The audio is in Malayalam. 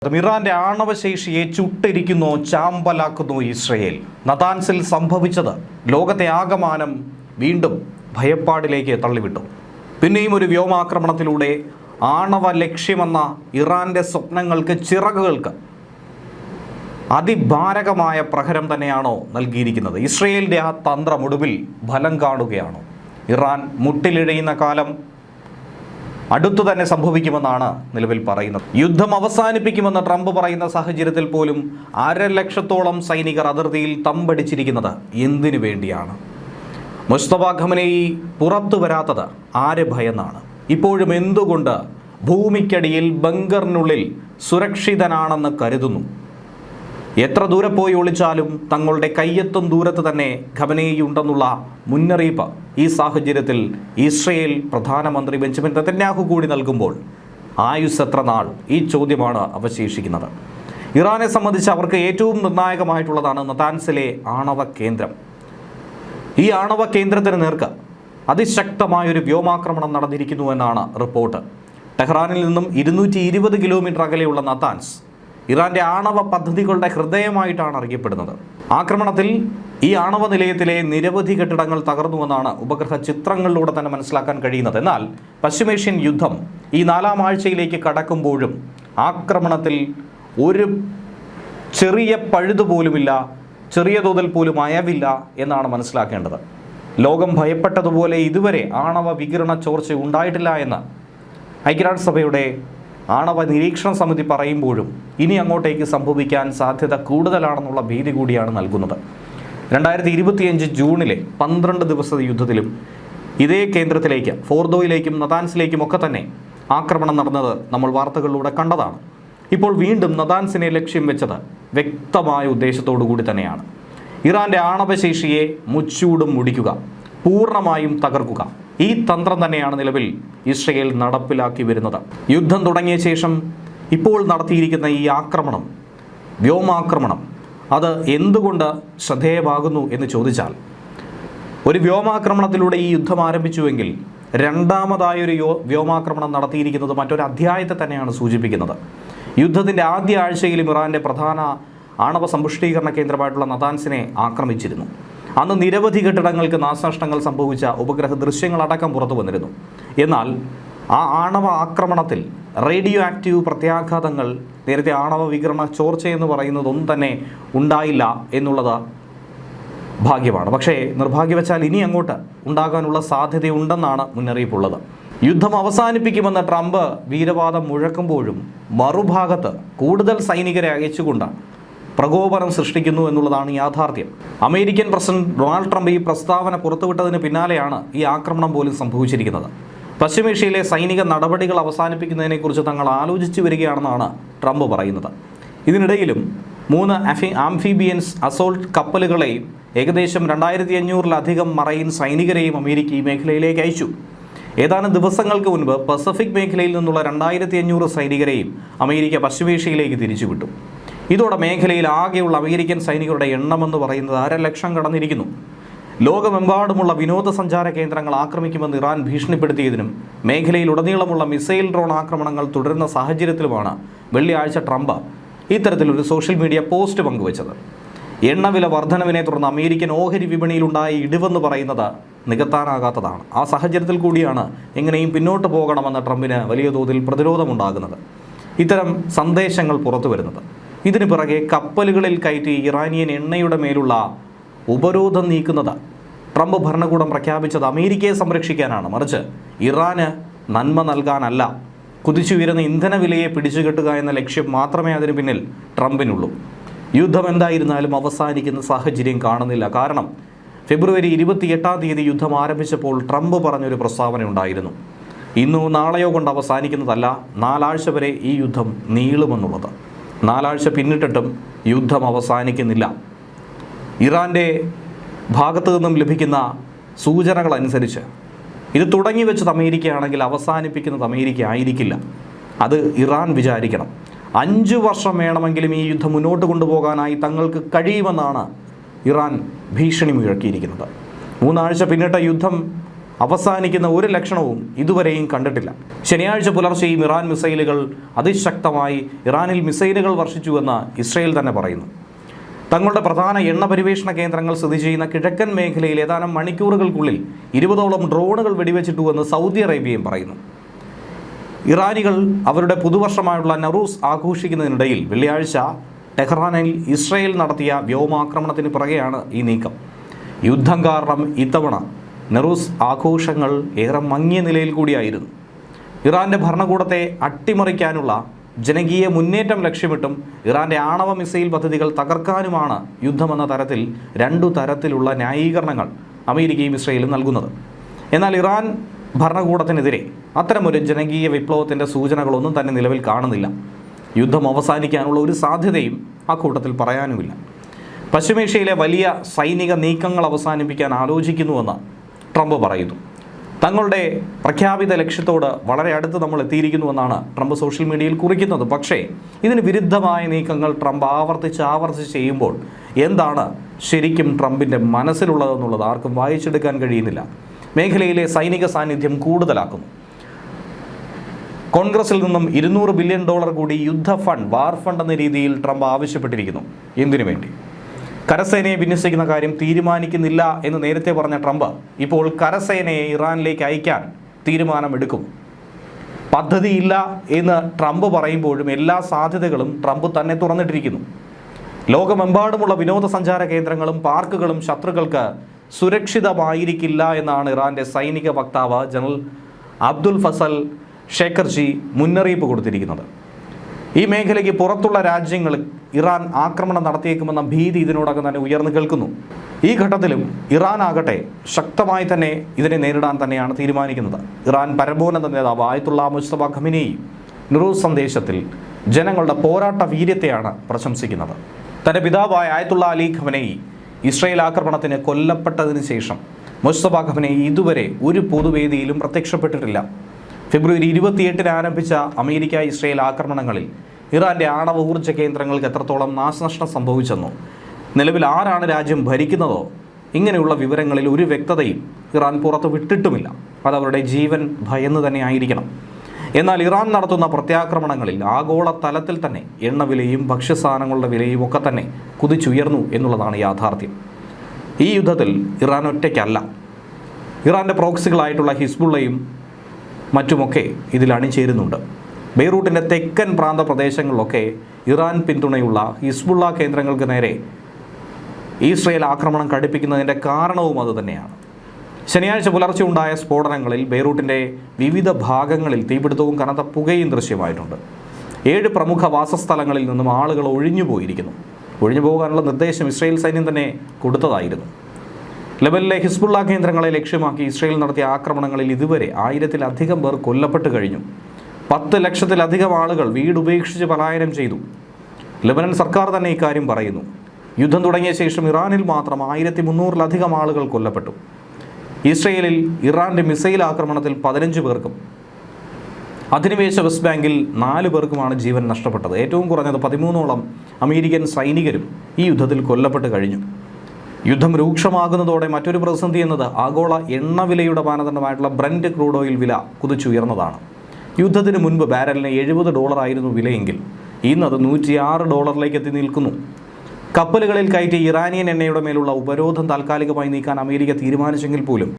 ഇറാന്റെ ആണവശേഷിയെ ചുട്ടിരിക്കുന്നു, ചാമ്പലാക്കുന്നു ഇസ്രയേൽ. നതാൻസിൽ സംഭവിച്ചത് ലോകത്തെ ആകമാനം വീണ്ടും ഭയപ്പാടിലേക്ക് തള്ളിവിട്ടു. പിന്നെയും ഒരു വ്യോമാക്രമണത്തിലൂടെ ആണവ ലക്ഷ്യമെന്ന ഇറാന്റെ സ്വപ്നങ്ങൾക്ക്, ചിറകുകൾക്ക് അതിഭാരകമായ പ്രഹരം തന്നെയാണോ നൽകിയിരിക്കുന്നത്? ഇസ്രയേലിൻ്റെ ആ തന്ത്രമൊടുവിൽ ഫലം കാണുകയാണോ? ഇറാൻ മുട്ടിലിഴയുന്ന കാലം അടുത്തു തന്നെ സംഭവിക്കുമെന്നാണ് നിലവിൽ പറയുന്നത്. യുദ്ധം അവസാനിപ്പിക്കുമെന്ന് ട്രംപ് പറയുന്ന സാഹചര്യത്തിൽ പോലും 1.5 ലക്ഷത്തോളം സൈനികർ അതിർത്തിയിൽ തമ്പടിച്ചിരിക്കുന്നത് എന്തിനു വേണ്ടിയാണ്? മുസ്തഫ ഖമനേയി പുറത്തു വരാത്തത് ആരെ ഭയന്നാണ്? ഇപ്പോഴും എന്തുകൊണ്ട് ഭൂമിക്കടിയിൽ ബങ്കറിനുള്ളിൽ സുരക്ഷിതനാണെന്ന് കരുതുന്നു? എത്ര ദൂരെ പോയി ഒളിച്ചാലും തങ്ങളുടെ കയ്യെത്തും ദൂരത്ത് തന്നെ ഖമനേയി ഉണ്ടെന്നുള്ള മുന്നറിയിപ്പ് ഈ സാഹചര്യത്തിൽ ഇസ്രയേൽ പ്രധാനമന്ത്രി ബെഞ്ചമിൻ നെതന്യാഹു കൂടി നൽകുമ്പോൾ ആയുസ് എത്ര നാൾ? ഈ ചോദ്യമാണ് അവശേഷിക്കുന്നത്. ഇറാനെ സംബന്ധിച്ച് അവർക്ക് ഏറ്റവും നിർണായകമായിട്ടുള്ളതാണ് നതാൻസിലെ ആണവ കേന്ദ്രം. ഈ ആണവ കേന്ദ്രത്തിന് നേർക്ക് അതിശക്തമായൊരു വ്യോമാക്രമണം നടന്നിരിക്കുന്നു എന്നാണ് റിപ്പോർട്ട്. ടെഹ്റാനിൽ നിന്നും 220 കിലോമീറ്റർ അകലെയുള്ള നതാൻസ് ഇറാന്റെ ആണവ പദ്ധതികളുടെ ഹൃദയമായിട്ടാണ് അറിയപ്പെടുന്നത്. ആക്രമണത്തിൽ ഈ ആണവ നിലയത്തിലെ നിരവധി കെട്ടിടങ്ങൾ തകർന്നുവെന്നാണ് ഉപഗ്രഹ ചിത്രങ്ങളിലൂടെ തന്നെ മനസ്സിലാക്കാൻ കഴിയുന്നത്. എന്നാൽ പശ്ചിമേഷ്യൻ യുദ്ധം ഈ 4ാം ആഴ്ചയിലേക്ക് കടക്കുമ്പോഴും ആക്രമണത്തിൽ ഒരു ചെറിയ പഴുതുപോലുമില്ല, ചെറിയ തോതിൽ പോലും അയവില്ല എന്നാണ് മനസ്സിലാക്കേണ്ടത്. ലോകം ഭയപ്പെട്ടതുപോലെ ഇതുവരെ ആണവ വികിരണ ചോർച്ച ഉണ്ടായിട്ടില്ല എന്ന് ഐക്യരാഷ്ട്രസഭയുടെ ആണവ നിരീക്ഷണ സമിതി പറയുമ്പോഴും ഇനി അങ്ങോട്ടേക്ക് സംഭവിക്കാൻ സാധ്യത കൂടുതലാണെന്നുള്ള ഭീതി കൂടിയാണ് നൽകുന്നത്. 2025 ജൂണിലെ 12 ദിവസ യുദ്ധത്തിലും ഇതേ കേന്ദ്രത്തിലേക്ക്, ഫോർദോയിലേക്കും നതാൻസിലേക്കും ഒക്കെ തന്നെ ആക്രമണം നടന്നത് നമ്മൾ വാർത്തകളിലൂടെ കണ്ടതാണ്. ഇപ്പോൾ വീണ്ടും നതാൻസിനെ ലക്ഷ്യം വെച്ചത് വ്യക്തമായ ഉദ്ദേശത്തോടു കൂടി തന്നെയാണ്. ഇറാന്റെ ആണവശേഷിയെ മുച്ചൂടും മുടിക്കുക, പൂർണ്ണമായും തകർക്കുക. ഈ തന്ത്രം തന്നെയാണ് നിലവിൽ ഇസ്രയേൽ നടപ്പിലാക്കി വരുന്നത്. യുദ്ധം തുടങ്ങിയ ശേഷം ഇപ്പോൾ നടത്തിയിരിക്കുന്ന ഈ ആക്രമണം, വ്യോമാക്രമണം, അത് എന്തുകൊണ്ട് ശ്രദ്ധേയമാകുന്നു എന്ന് ചോദിച്ചാൽ, ഒരു വ്യോമാക്രമണത്തിലൂടെ ഈ യുദ്ധം ആരംഭിച്ചുവെങ്കിൽ രണ്ടാമതായൊരു വ്യോമാക്രമണം നടത്തിയിരിക്കുന്നത് മറ്റൊരു അധ്യായത്തെ തന്നെയാണ് സൂചിപ്പിക്കുന്നത്. യുദ്ധത്തിൻ്റെ ആദ്യ ആഴ്ചയിലും ഇറാൻ്റെ പ്രധാന ആണവ സമ്പുഷ്ടീകരണ കേന്ദ്രമായിട്ടുള്ള നതാൻസിനെ ആക്രമിച്ചിരുന്നു. അന്ന് നിരവധി കെട്ടിടങ്ങൾക്ക് നാശനഷ്ടങ്ങൾ സംഭവിച്ച ഉപഗ്രഹ ദൃശ്യങ്ങളടക്കം പുറത്തു വന്നിരുന്നു. എന്നാൽ ആ ആണവ ആക്രമണത്തിൽ റേഡിയോ ആക്റ്റീവ് പ്രത്യാഘാതങ്ങൾ, നേരത്തെ ആണവ വികിരണ ചോർച്ച എന്ന് പറയുന്നതൊന്നും തന്നെ ഉണ്ടായില്ല എന്നുള്ളത് ഭാഗ്യമാണ്. പക്ഷേ നിർഭാഗ്യവശാൽ ഇനി അങ്ങോട്ട് ഉണ്ടാകാനുള്ള സാധ്യതയുണ്ടെന്നാണ് മുന്നറിയിപ്പുള്ളത്. യുദ്ധം അവസാനിപ്പിക്കുമെന്ന് ട്രംപ് വീരവാദം മുഴക്കുമ്പോഴും മറുഭാഗത്ത് കൂടുതൽ സൈനികരെ അയച്ചുകൊണ്ട് പ്രകോപനം സൃഷ്ടിക്കുന്നു എന്നുള്ളതാണ് യാഥാർത്ഥ്യം. അമേരിക്കൻ പ്രസിഡന്റ് ഡൊണാൾഡ് ട്രംപ് ഈ പ്രസ്താവന പുറത്തുവിട്ടതിന് പിന്നാലെയാണ് ഈ ആക്രമണം പോലും സംഭവിച്ചിരിക്കുന്നത്. പശ്ചിമേഷ്യയിലെ സൈനിക നടപടികൾ അവസാനിപ്പിക്കുന്നതിനെക്കുറിച്ച് തങ്ങൾ ആലോചിച്ചു വരികയാണെന്നാണ് ട്രംപ് പറയുന്നത്. ഇതിനിടയിലും 3 ആംഫിബിയൻസ് അസോൾട്ട് കപ്പലുകളെയും ഏകദേശം 2500-ലധികം മറൈൻ സൈനികരെയും അമേരിക്ക ഈ മേഖലയിലേക്ക് അയച്ചു. ഏതാനും ദിവസങ്ങൾക്ക് മുൻപ് പസഫിക് മേഖലയിൽ നിന്നുള്ള 2500 സൈനികരെയും അമേരിക്ക പശ്ചിമേഷ്യയിലേക്ക് തിരിച്ചുവിട്ടു. ഇതോടെ മേഖലയിൽ ആകെയുള്ള അമേരിക്കൻ സൈനികരുടെ എണ്ണമെന്ന് പറയുന്നത് 1.5 ലക്ഷം കടന്നിരിക്കുന്നു. ലോകമെമ്പാടുമുള്ള വിനോദസഞ്ചാര കേന്ദ്രങ്ങൾ ആക്രമിക്കുമെന്ന് ഇറാൻ ഭീഷണിപ്പെടുത്തിയതിനും മേഖലയിലുടനീളമുള്ള മിസൈൽ ഡ്രോൺ ആക്രമണങ്ങൾ തുടരുന്ന സാഹചര്യത്തിലുമാണ് വെള്ളിയാഴ്ച ട്രംപ് ഇത്തരത്തിലൊരു സോഷ്യൽ മീഡിയ പോസ്റ്റ് പങ്കുവച്ചത്. എണ്ണവില വർധനവിനെ തുടർന്ന് അമേരിക്കൻ ഓഹരി വിപണിയിലുണ്ടായ ഇടിവെന്ന് പറയുന്നത് നികത്താനാകാത്തതാണ്. ആ സാഹചര്യത്തിൽ കൂടിയാണ് എങ്ങനെയും പിന്നോട്ട് പോകണമെന്ന് ട്രംപിന് വലിയ തോതിൽ പ്രതിരോധമുണ്ടാകുന്നത്, ഇത്തരം സന്ദേശങ്ങൾ പുറത്തു വരുന്നത്. ഇതിനു പിറകെ കപ്പലുകളിൽ കയറ്റി ഇറാനിയൻ എണ്ണയുടെ മേലുള്ള ഉപരോധം നീക്കുന്നത് ട്രംപ് ഭരണകൂടം പ്രഖ്യാപിച്ചത് അമേരിക്കയെ സംരക്ഷിക്കാനാണ്, മറിച്ച് ഇറാന് നന്മ നൽകാനല്ല. കുതിച്ചുയരുന്ന ഇന്ധനവിലയെ പിടിച്ചുകെട്ടുക എന്ന ലക്ഷ്യം മാത്രമേ അതിന് പിന്നിൽ ട്രംപിനുള്ളൂ. യുദ്ധം എന്തായിരുന്നാലും അവസാനിക്കുന്ന സാഹചര്യം കാണുന്നില്ല. കാരണം ഫെബ്രുവരി 28-ാം തീയതി യുദ്ധം ആരംഭിച്ചപ്പോൾ ട്രംപ് പറഞ്ഞൊരു പ്രസ്താവന ഉണ്ടായിരുന്നു. ഇന്നോ നാളെയോ കൊണ്ട് അവസാനിക്കുന്നതല്ല, 4 ആഴ്ച വരെ ഈ യുദ്ധം നീളുമെന്നുള്ളത്. 4 ആഴ്ച പിന്നിട്ടിട്ടും യുദ്ധം അവസാനിക്കുന്നില്ല. ഇറാൻ്റെ ഭാഗത്തു നിന്നും ലഭിക്കുന്ന സൂചനകൾ അനുസരിച്ച് ഇത് തുടങ്ങി വെച്ചത് അമേരിക്കയാണെങ്കിൽ അവസാനിപ്പിക്കുന്നത് അമേരിക്ക ആയിരിക്കില്ല. അത് ഇറാൻ വിചാരിക്കണം. 5 വർഷം വേണമെങ്കിലും ഈ യുദ്ധം മുന്നോട്ട് കൊണ്ടുപോകാനായി തങ്ങൾക്ക് കഴിയുമെന്നാണ് ഇറാൻ ഭീഷണി മുഴക്കിയിരിക്കുന്നത്. 3 ആഴ്ച പിന്നിട്ട യുദ്ധം അവസാനിക്കുന്ന ഒരു ലക്ഷണവും ഇതുവരെയും കണ്ടിട്ടില്ല. ശനിയാഴ്ച പുലർച്ചെയും ഇറാൻ മിസൈലുകൾ അതിശക്തമായി ഇറാനിൽ മിസൈലുകൾ വർഷിച്ചുവെന്ന് ഇസ്രയേൽ തന്നെ പറയുന്നു. തങ്ങളുടെ പ്രധാന എണ്ണ പരിവേഷണ കേന്ദ്രങ്ങൾ സ്ഥിതി ചെയ്യുന്ന കിഴക്കൻ മേഖലയിൽ ഏതാനും മണിക്കൂറുകൾക്കുള്ളിൽ 20ഓളം ഡ്രോണുകൾ വെടിവെച്ചിട്ടുവെന്ന് സൗദി അറേബ്യയും പറയുന്നു. ഇറാനികൾ അവരുടെ പുതുവർഷമായുള്ള നറൂസ് ആഘോഷിക്കുന്നതിനിടയിൽ വെള്ളിയാഴ്ച ടെഹ്റാനിൽ ഇസ്രയേൽ നടത്തിയ വ്യോമാക്രമണത്തിന് പിറകെയാണ് ഈ നീക്കം. യുദ്ധം കാരണം ഇത്തവണ നറൂസ് ആഘോഷങ്ങൾ ഏറെ മങ്ങിയ നിലയിൽ കൂടിയായിരുന്നു. ഇറാൻ്റെ ഭരണകൂടത്തെ അട്ടിമറിക്കാനുള്ള ജനകീയ മുന്നേറ്റം ലക്ഷ്യമിട്ടും ഇറാൻ്റെ ആണവ മിസൈൽ പദ്ധതികൾ തകർക്കാനുമാണ് യുദ്ധമെന്ന തരത്തിൽ 2 തരത്തിലുള്ള ന്യായീകരണങ്ങൾ അമേരിക്കയും ഇസ്രയേലും നൽകുന്നത്. എന്നാൽ ഇറാൻ ഭരണകൂടത്തിനെതിരെ അത്തരമൊരു ജനകീയ വിപ്ലവത്തിൻ്റെ സൂചനകളൊന്നും തന്നെ നിലവിൽ കാണുന്നില്ല. യുദ്ധം അവസാനിക്കാനുള്ള ഒരു സാധ്യതയും ആ കൂട്ടത്തിൽ പറയാനുമില്ല. പശ്ചിമേഷ്യയിലെ വലിയ സൈനിക നീക്കങ്ങൾ അവസാനിപ്പിക്കാൻ ആലോചിക്കുന്നുവെന്ന് ട്രംപ് പറയുന്നു. തങ്ങളുടെ പ്രഖ്യാപിത ലക്ഷ്യത്തോട് വളരെ അടുത്ത് നമ്മൾ എത്തിയിരിക്കുന്നുവെന്നാണ് ട്രംപ് സോഷ്യൽ മീഡിയയിൽ കുറിക്കുന്നത്. പക്ഷേ ഇതിന് വിരുദ്ധമായ നീക്കങ്ങൾ ട്രംപ് ആവർത്തിച്ച് ചെയ്യുമ്പോൾ എന്താണ് ശരിക്കും ട്രംപിൻ്റെ മനസ്സിലുള്ളതെന്നുള്ളത് ആർക്കും വായിച്ചെടുക്കാൻ കഴിയുന്നില്ല. മേഖലയിലെ സൈനിക സാന്നിധ്യം കൂടുതലാക്കുന്നു. കോൺഗ്രസിൽ നിന്നും $200 ബില്യൺ കൂടി യുദ്ധ ഫണ്ട്, വാർ ഫണ്ട് എന്ന രീതിയിൽ ട്രംപ് ആവശ്യപ്പെട്ടിരിക്കുന്നു. എന്തിനു വേണ്ടി? കരസേനയെ വിന്യസിക്കുന്ന കാര്യം തീരുമാനിക്കുന്നില്ല എന്ന് നേരത്തെ പറഞ്ഞ ട്രംപ് ഇപ്പോൾ കരസേനയെ ഇറാനിലേക്ക് അയക്കാൻ തീരുമാനമെടുക്കും. പദ്ധതിയില്ല എന്ന് ട്രംപ് പറയുമ്പോഴും എല്ലാ സാധ്യതകളും ട്രംപ് തന്നെ തുറന്നിട്ടിരിക്കുന്നു. ലോകമെമ്പാടുമുള്ള വിനോദസഞ്ചാര കേന്ദ്രങ്ങളും പാർക്കുകളും ശത്രുക്കൾക്ക് സുരക്ഷിതമായിരിക്കില്ല എന്നാണ് ഇറാൻ്റെ സൈനിക വക്താവ് ജനറൽ അബ്ദുൽ ഫസൽ ഷേഖർജി മുന്നറിയിപ്പ് കൊടുത്തിരിക്കുന്നത്. ഈ മേഖലയ്ക്ക് പുറത്തുള്ള രാജ്യങ്ങൾ ഇറാൻ ആക്രമണം നടത്തിയേക്കുമെന്ന ഭീതി ഇതിനോടകം തന്നെ ഉയർന്നു കേൾക്കുന്നു. ഈ ഘട്ടത്തിലും ഇറാൻ ആകട്ടെ ശക്തമായി തന്നെ ഇതിനെ നേരിടാൻ തന്നെയാണ് തീരുമാനിക്കുന്നത്. ഇറാൻ പരമോന്നത നേതാവ് ആയത്തുള്ള മുസ്തഫ ഖമനേയി നറൂസ് സന്ദേശത്തിൽ ജനങ്ങളുടെ പോരാട്ട വീര്യത്തെയാണ് പ്രശംസിക്കുന്നത്. തൻ്റെ പിതാവായ ആയത്തുള്ള അലി ഖമനേയി ഇസ്രയേൽ ആക്രമണത്തിന് കൊല്ലപ്പെട്ടതിന് ശേഷം മുസ്തഫ ഖമനേയി ഇതുവരെ ഒരു പൊതുവേദിയിലും പ്രത്യക്ഷപ്പെട്ടിട്ടില്ല. ഫെബ്രുവരി 28 ആരംഭിച്ച അമേരിക്ക ഇസ്രയേൽ ആക്രമണങ്ങളിൽ ഇറാൻ്റെ ആണവ ഊർജ്ജ കേന്ദ്രങ്ങൾക്ക് എത്രത്തോളം നാശനഷ്ടം സംഭവിച്ചെന്നോ നിലവിൽ ആരാണ് രാജ്യം ഭരിക്കുന്നതോ ഇങ്ങനെയുള്ള വിവരങ്ങളിൽ ഒരു വ്യക്തതയും ഇറാൻ പുറത്തു വിട്ടിട്ടുമില്ല. അതവരുടെ ജീവൻ ഭയന്ന് തന്നെ ആയിരിക്കണം. എന്നാൽ ഇറാൻ നടത്തുന്ന പ്രത്യാക്രമണങ്ങളിൽ ആഗോള തലത്തിൽ തന്നെ എണ്ണവിലയും ഭക്ഷ്യസാധനങ്ങളുടെ വിലയും ഒക്കെ തന്നെ കുതിച്ചുയർന്നു എന്നുള്ളതാണ് യാഥാർത്ഥ്യം. ഈ യുദ്ധത്തിൽ ഇറാൻ ഒറ്റയ്ക്കല്ല. ഇറാൻ്റെ പ്രോക്സികളായിട്ടുള്ള ഹിസ്ബുള്ളയും മറ്റുമൊക്കെ ഇതിൽ അണിചേരുന്നുണ്ട്. ബെയ്റൂട്ടിൻ്റെ തെക്കൻ പ്രാന്ത പ്രദേശങ്ങളിലൊക്കെ ഇറാൻ പിന്തുണയുള്ള ഹിസ്ബുള്ള കേന്ദ്രങ്ങൾക്ക് നേരെ ഇസ്രയേൽ ആക്രമണം കടുപ്പിക്കുന്നതിൻ്റെ കാരണവും അതുതന്നെയാണ്. ശനിയാഴ്ച പുലർച്ചെ ഉണ്ടായ സ്ഫോടനങ്ങളിൽ ബെയ്റൂട്ടിൻ്റെ വിവിധ ഭാഗങ്ങളിൽ തീപിടുത്തവും കനത്ത പുകയും ദൃശ്യമായിട്ടുണ്ട്. 7 പ്രമുഖ വാസസ്ഥലങ്ങളിൽ നിന്നും ആളുകൾ ഒഴിഞ്ഞുപോയിരിക്കുന്നു. ഒഴിഞ്ഞു പോകാനുള്ള നിർദ്ദേശം ഇസ്രയേൽ സൈന്യം തന്നെ കൊടുത്തതായിരുന്നു. ലെബനിലെ ഹിസ്ബുള്ള കേന്ദ്രങ്ങളെ ലക്ഷ്യമാക്കി ഇസ്രയേൽ നടത്തിയ ആക്രമണങ്ങളിൽ ഇതുവരെ 1000-ലധികം പേർ കൊല്ലപ്പെട്ടു കഴിഞ്ഞു. 10 ലക്ഷത്തിലധികം ആളുകൾ വീടുപേക്ഷിച്ച് പലായനം ചെയ്തു. ലെബനൻ സർക്കാർ തന്നെ ഇക്കാര്യം പറയുന്നു. യുദ്ധം തുടങ്ങിയ ശേഷം ഇറാനിൽ മാത്രം 1300-ലധികം ആളുകൾ കൊല്ലപ്പെട്ടു. ഇസ്രയേലിൽ ഇറാൻ്റെ മിസൈൽ ആക്രമണത്തിൽ 15 പേർക്കും അധിനിവേശ വെസ്റ്റ് ബാങ്കിൽ 4 പേർക്കുമാണ് ജീവൻ നഷ്ടപ്പെട്ടത്. ഏറ്റവും കുറഞ്ഞത് 13ഓളം അമേരിക്കൻ സൈനികരും ഈ യുദ്ധത്തിൽ കൊല്ലപ്പെട്ട് കഴിഞ്ഞു. യുദ്ധം രൂക്ഷമാകുന്നതോടെ മറ്റൊരു പ്രതിസന്ധി എന്നത് ആഗോള എണ്ണവിലയുടെ മാനദണ്ഡമായിട്ടുള്ള ബ്രന്റ് ക്രൂഡ് ഓയിൽ വില കുതിച്ചുയർന്നതാണ്. യുദ്ധത്തിന് മുൻപ് ബാരലിന് $70 ആയിരുന്നു വിലയെങ്കിൽ ഇന്നത് $106 എത്തി നിൽക്കുന്നു. കപ്പലുകളിൽ കയറ്റി ഇറാനിയൻ എണ്ണയുടെ മേലുള്ള ഉപരോധം താൽക്കാലികമായി നീക്കാൻ അമേരിക്ക തീരുമാനിച്ചെങ്കിൽ പോലും